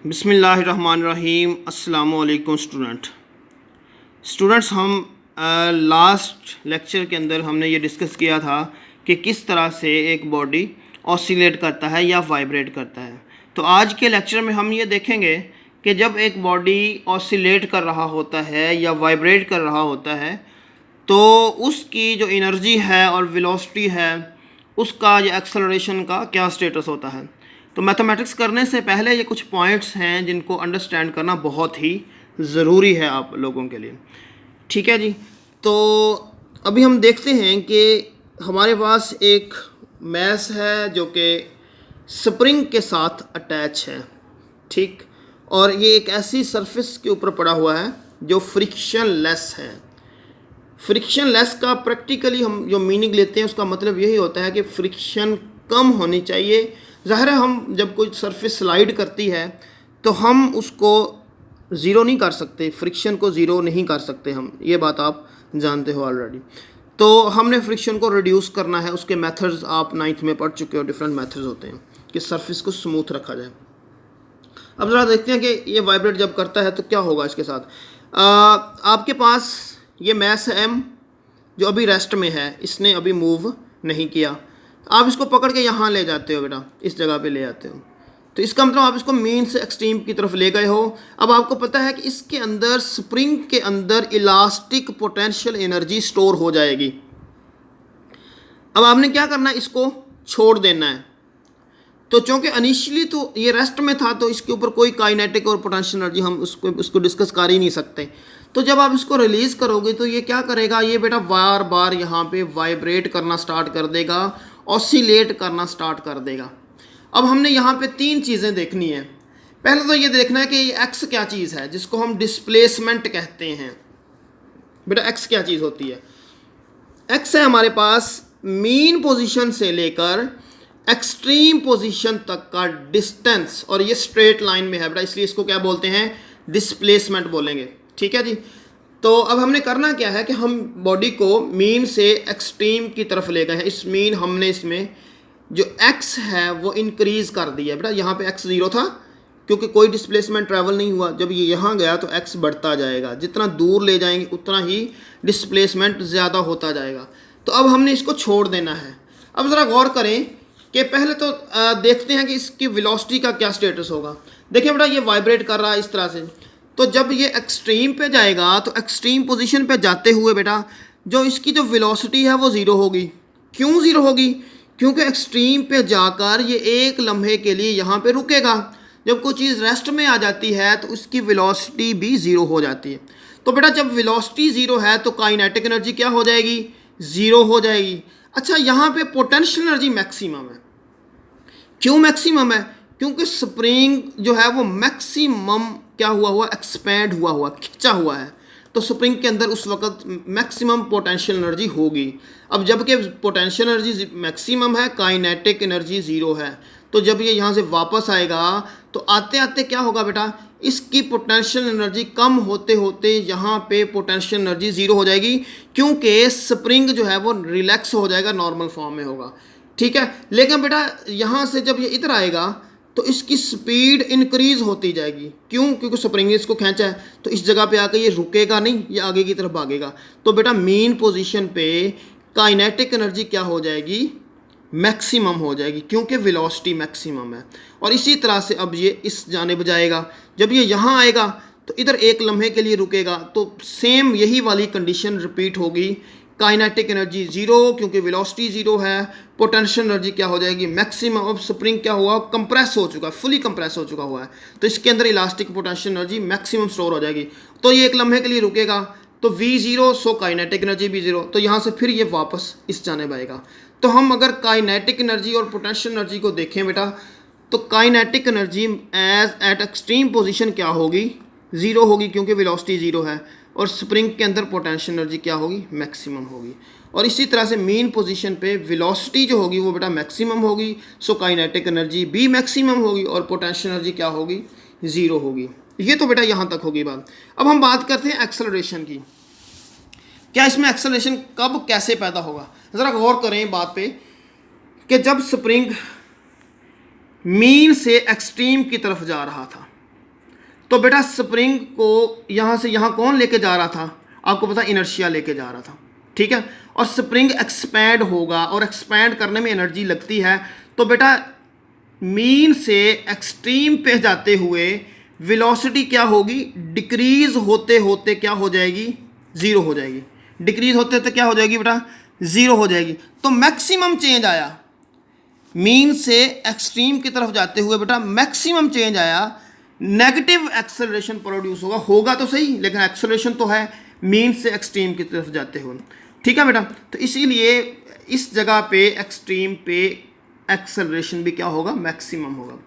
बिस्मिल्लाहिर्रहमानिर्रहीम। अस्सलामुअलैकुम स्टूडेंट्स, हम लास्ट लेक्चर के अंदर हमने ये डिस्कस किया था कि किस तरह से एक बॉडी ऑसिलेट करता है या वाइब्रेट करता है। तो आज के लेक्चर में हम ये देखेंगे कि जब एक बॉडी ऑसिलेट कर रहा होता है या वाइब्रेट कर रहा होता है तो उसकी जो एनर्जी है और वेलोसिटी है उसका या एक्सेलरेशन का क्या स्टेटस होता है। तो मैथमेटिक्स करने से पहले ये कुछ पॉइंट्स हैं जिनको अंडरस्टैंड करना बहुत ही ज़रूरी है आप लोगों के लिए। ठीक है जी। तो अभी हम देखते हैं कि हमारे पास एक मैस है जो कि स्प्रिंग के साथ अटैच है, ठीक, और ये एक ऐसी सरफेस के ऊपर पड़ा हुआ है जो फ्रिक्शन लेस है। फ्रिक्शन लेस का प्रैक्टिकली हम जो मीनिंग लेते हैं उसका मतलब यही होता है कि फ्रिक्शन कम होनी चाहिए। ज़ाहिर है हम जब कोई सरफेस स्लाइड करती है तो हम उसको ज़ीरो नहीं कर सकते, फ्रिक्शन को ज़ीरो नहीं कर सकते हम, ये बात आप जानते हो ऑलरेडी। तो हमने फ्रिक्शन को रिड्यूस करना है, उसके मेथड्स आप 9th में पढ़ चुके हो। डिफरेंट मेथड्स होते हैं कि सरफेस को स्मूथ रखा जाए। अब ज़रा देखते हैं कि ये वाइब्रेट जब करता है तो क्या होगा इसके साथ। आपके पास ये मैस है M जो अभी रेस्ट में है, इसने अभी मूव नहीं किया। आप इसको पकड़ के यहाँ ले जाते हो बेटा, इस जगह पे ले आते हो, तो इसका मतलब आप इसको मीन से एक्सट्रीम की तरफ ले गए हो। अब आपको पता है कि इसके अंदर स्प्रिंग के अंदर इलास्टिक पोटेंशियल एनर्जी स्टोर हो जाएगी। अब आपने क्या करना है, इसको छोड़ देना है। तो चूँकि इनिशियली तो ये रेस्ट में था तो इसके ऊपर कोई काइनेटिक और पोटेंशियल एनर्जी हम उसको डिस्कस कर ही नहीं सकते। तो जब आप इसको रिलीज़ करोगे तो ये क्या करेगा, ये बेटा बार बार यहाँ पे वाइब्रेट करना स्टार्ट कर देगा, ऑसिलेट करना स्टार्ट कर देगा। अब हमने यहाँ पे 3 चीज़ें देखनी है। पहले तो ये देखना है कि ये एक्स क्या चीज़ है जिसको हम डिस्प्लेसमेंट कहते हैं। बेटा एक्स क्या चीज़ होती है? एक्स है हमारे पास मीन पोजीशन से लेकर एक्सट्रीम पोजीशन तक का डिस्टेंस, और ये स्ट्रेट लाइन में है बेटा, इसलिए इसको क्या बोलते हैं, डिस्प्लेसमेंट बोलेंगे। ठीक है जी। तो अब हमने करना क्या है कि हम बॉडी को मीन से एक्सट्रीम की तरफ ले गए हैं। इस मीन हमने इसमें जो x है वो इंक्रीज कर दिया बेटा। यहाँ पे x 0 था क्योंकि कोई डिस्प्लेसमेंट ट्रैवल नहीं हुआ। जब ये यहाँ गया तो x बढ़ता जाएगा, जितना दूर ले जाएंगे उतना ही डिस्प्लेसमेंट ज़्यादा होता जाएगा। तो अब हमने इसको छोड़ देना है। अब ज़रा गौर करें कि पहले तो देखते हैं कि इसकी वेलोसिटी का क्या स्टेटस होगा। देखिए बेटा ये वाइब्रेट कर रहा है इस तरह से, तो जब ये एक्सट्रीम पे जाएगा तो एक्सट्रीम पोजीशन पे जाते हुए बेटा जो इसकी जो वेलोसिटी है वो ज़ीरो होगी। क्यों ज़ीरो होगी? क्योंकि एक्सट्रीम पे जाकर ये एक लम्हे के लिए यहाँ पे रुकेगा। जब कोई चीज़ रेस्ट में आ जाती है तो उसकी वेलोसिटी भी ज़ीरो हो जाती है। तो बेटा जब वेलोसिटी ज़ीरो है तो काइनेटिक एनर्जी क्या हो जाएगी, ज़ीरो हो जाएगी। अच्छा, यहाँ पे पोटेंशियल एनर्जी मैक्सिमम है। क्यों मैक्सिमम है? क्योंकि स्प्रिंग जो है वो मैक्सिमम क्या हुआ, एक्सपैंड हुआ, खिंचा हुआ है। तो स्प्रिंग के अंदर उस वक्त मैक्सिमम पोटेंशियल एनर्जी होगी। अब जबकि पोटेंशियल एनर्जी मैक्सिमम है, काइनेटिक एनर्जी ज़ीरो है, तो जब ये यहाँ से वापस आएगा तो आते आते क्या होगा बेटा, इसकी पोटेंशियल एनर्जी कम होते होते यहाँ पे पोटेंशियल एनर्जी ज़ीरो हो जाएगी, क्योंकि स्प्रिंग जो है वो रिलैक्स हो जाएगा, नॉर्मल फॉर्म में होगा। ठीक है। लेकिन बेटा यहाँ से जब ये इधर आएगा तो इसकी स्पीड इंक्रीज होती जाएगी। क्यों? क्योंकि स्प्रिंग ने इसको खींचा है, तो इस जगह पे आकर ये रुकेगा नहीं, ये आगे की तरफ भागेगा। तो बेटा मेन पोजीशन पे काइनेटिक एनर्जी क्या हो जाएगी, मैक्सिमम हो जाएगी, क्योंकि वेलोसिटी मैक्सिमम है। और इसी तरह से अब ये इस जानिब जाएगा। जब ये यहाँ आएगा तो इधर एक लम्हे के लिए रुकेगा, तो सेम यही वाली कंडीशन रिपीट होगी। काइनेटिक एनर्जी ज़ीरो क्योंकि वेलोसिटी ज़ीरो है, पोटेंशियल एनर्जी क्या हो जाएगी, मैक्सिमम। अब स्प्रिंग क्या हुआ, कंप्रेस हो चुका है, फुली कंप्रेस हो चुका हुआ है, तो इसके अंदर elastic potential energy maximum store हो जाएगी। तो ये एक लम्हे के लिए रुकेगा, तो V zero, so kinetic energy भी ज़ीरो। तो यहाँ से फिर ये वापस इस जानिब आएगा। तो हम अगर काइनेटिक एनर्जी और पोटेंशियल एनर्जी को देखें बेटा, तो kinetic energy as at extreme position क्या होगी, ज़ीरो होगी, क्योंकि वेलोसिटी ज़ीरो है। और स्प्रिंग के अंदर पोटेंशियल एनर्जी क्या होगी, मैक्सिमम होगी। और इसी तरह से मीन पोजीशन पे वेलोसिटी जो होगी वो बेटा मैक्सिमम होगी, सो काइनेटिक एनर्जी भी मैक्सिमम होगी, और पोटेंशियल एनर्जी क्या होगी, ज़ीरो होगी। ये तो बेटा यहाँ तक होगी बात। अब हम बात करते हैं एक्सेलरेशन की। क्या इसमें एक्सेलरेशन कब कैसे पैदा होगा? ज़रा गौर करें बात पे कि जब स्प्रिंग मीन से एक्सट्रीम की तरफ जा रहा था, तो बेटा स्प्रिंग को यहाँ से यहाँ कौन लेके जा रहा था, आपको पता इनर्शिया लेके जा रहा था, ठीक है। और स्प्रिंग एक्सपैंड होगा और एक्सपैंड करने में एनर्जी लगती है, तो बेटा मीन से एक्सट्रीम पे जाते हुए वेलोसिटी क्या होगी, डिक्रीज होते होते क्या हो जाएगी, ज़ीरो हो जाएगी। डिक्रीज होते होते क्या हो जाएगी बेटा, ज़ीरो हो जाएगी। तो मैक्सिमम चेंज आया, मीन से एक्सट्रीम की तरफ जाते हुए बेटा मैक्सिमम चेंज आया, नेगेटिव एक्सेलरेशन प्रोड्यूस होगा तो सही, लेकिन एक्सेलरेशन तो है मीन से एक्सट्रीम की तरफ जाते हुए, ठीक है बेटा। तो इसीलिए इस जगह पे एक्सट्रीम पे एक्सेलरेशन भी क्या होगा, मैक्सिमम होगा।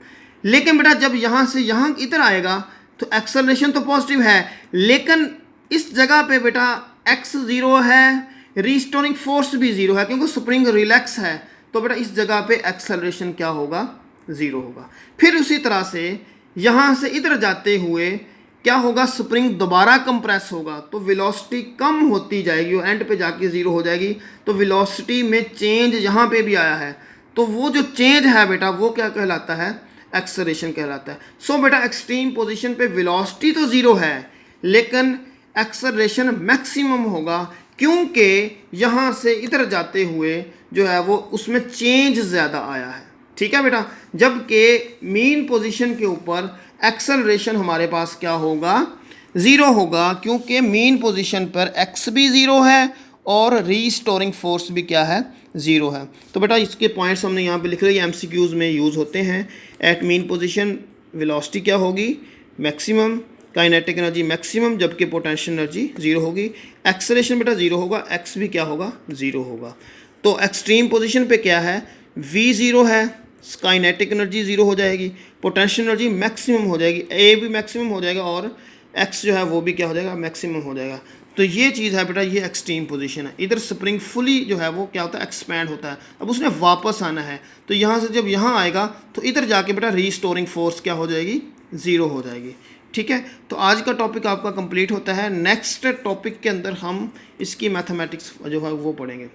लेकिन बेटा जब यहाँ से यहाँ इधर आएगा तो एक्सेलरेशन तो पॉजिटिव है, लेकिन इस जगह पे बेटा एक्स ज़ीरो है, रीस्टोरिंग फोर्स भी ज़ीरो है, क्योंकि स्प्रिंग रिलैक्स है, तो बेटा इस जगह पे एक्सेलरेशन क्या होगा, ज़ीरो होगा। फिर उसी तरह से यहाँ से इधर जाते हुए क्या होगा, स्प्रिंग दोबारा कंप्रेस होगा, तो वेलोसिटी कम होती जाएगी और एंड पे जाके ज़ीरो हो जाएगी। तो वेलोसिटी में चेंज यहाँ पे भी आया है, तो वो जो चेंज है बेटा वो क्या कहलाता है, एक्सेलरेशन कहलाता है। सो बेटा एक्सट्रीम पोजीशन पे वेलोसिटी तो ज़ीरो है, लेकिन एक्सेलरेशन मैक्सिमम होगा, क्योंकि यहाँ से इधर जाते हुए जो है वो उसमें चेंज ज़्यादा आया है, ठीक है बेटा। जबकि मीन पोजीशन के ऊपर एक्सेलरेशन हमारे पास क्या होगा, ज़ीरो होगा, क्योंकि मीन पोजीशन पर एक्स भी ज़ीरो है और रीस्टोरिंग फोर्स भी क्या है, ज़ीरो है। तो बेटा इसके पॉइंट्स हमने यहाँ पे लिख रहे हैं, एमसीक्यूज़ में यूज़ होते हैं। एट मीन पोजीशन वेलोसिटी क्या होगी, मैक्सिमम, काइनेटिक एनर्जी मैक्सिमम, जबकि पोटेंशियल एनर्जी ज़ीरो होगी। एक्सेलरेशन बेटा ज़ीरो होगा, एक्स भी क्या होगा, ज़ीरो होगा। तो एक्सट्रीम पोजीशन पे क्या है, वी ज़ीरो है, काइनेटिक एनर्जी ज़ीरो हो जाएगी, पोटेंशियल एनर्जी मैक्सिमम हो जाएगी, ए भी मैक्सिमम हो जाएगा और एक्स जो है वो भी क्या हो जाएगा, मैक्सिमम हो जाएगा। तो ये चीज़ है बेटा, ये एक्सट्रीम पोजीशन है। इधर स्प्रिंग फुली जो है वो क्या होता है, एक्सपैंड होता है। अब उसने वापस आना है, तो यहाँ से जब यहाँ आएगा तो इधर जाके बेटा रीस्टोरिंग फोर्स क्या हो जाएगी, ज़ीरो हो जाएगी, ठीक है। तो आज का टॉपिक आपका कंप्लीट होता है। नेक्स्ट टॉपिक के अंदर हम इसकी मैथमेटिक्स जो है वो पढ़ेंगे।